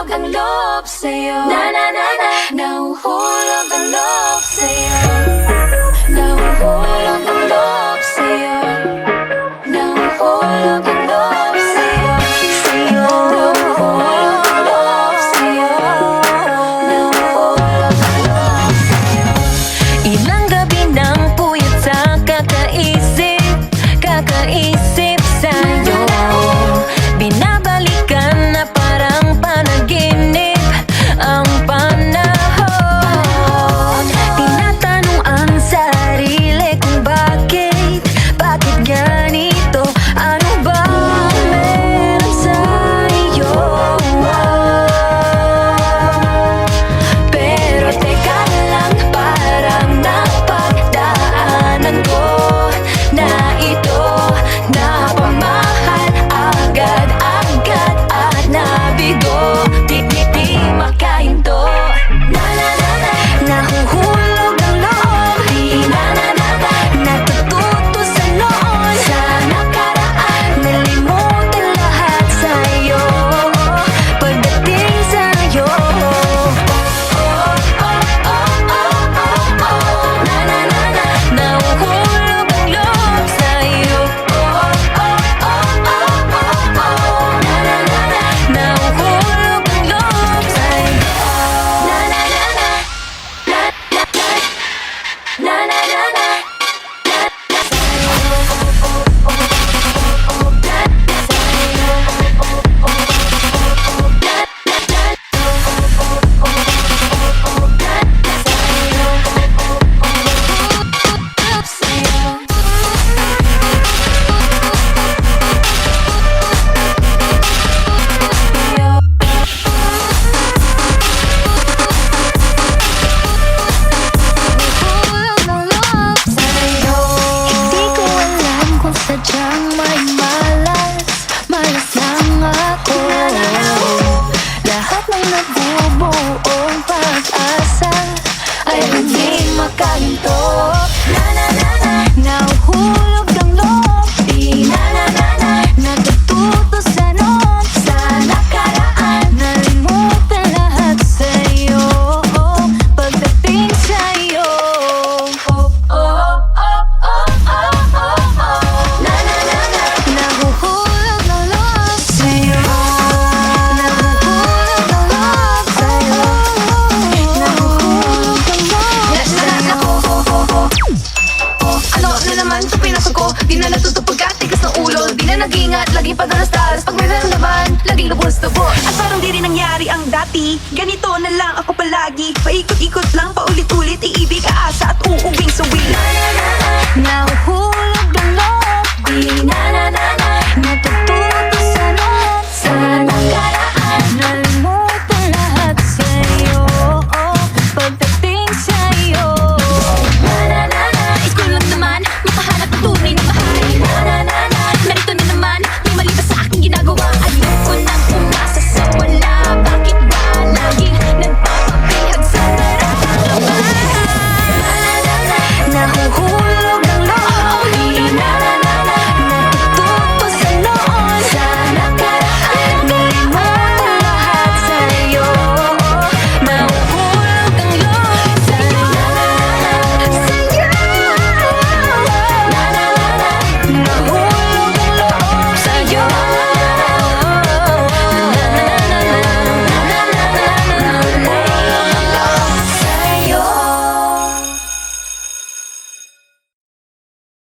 Nahuhulog ang loob sa'yo. Nahuhulog ang loob sa'yo. Nahuhulog ang loob sa'yo. Nahuhulog ang loob sa'yo. Nahuhulog ang loob sa'yo. Nahuhulog ang loob sa'yo. Ilang gabi nang puyat sa kakaisip sa'yo. Binabalikan na parang panaginip ang panahon. Tinatanong ang sarili kung bakit ganito? Ano bang meron sa'yo? Pero teka lang, parang napagdaanan ko na ito. Napamahal agad-agad at nabigo. Di makahinto. Nahuhulog ang loob. Natututo sa noon, sa nakaraan. Nalimutan lahat sa'yo pagdating sa'yo. Nahuhulog ang loob sa'yo. Nahuhulog ang loob sa'yo. Hindi ko alam kung sadyang may malas lang ako. Lahat ng nabubuong pag-asa ay hindi makahinto. Nahuhulog ang loob, natututo sa noon, sa nakaraan. Nalimutan lahat sa'yo pagdating sa'yo. Nahuhulog ang loob sa'yo. Nahuhulog ang loob sa'yo. Nahuhulog ang loob sa'yo. Ano na naman sa pinasok ko? Di na natuto pagkatigas ng ulo. Di na nag-ingat, laging padalas-dalas. Pag may naman, laging lubos-lubos. At parang di rin nangyari ang dati. Ganito na lang ako palagi. Paikot-ikot lang, paulit-ulit. Iibig, aasa at uuwing suwi.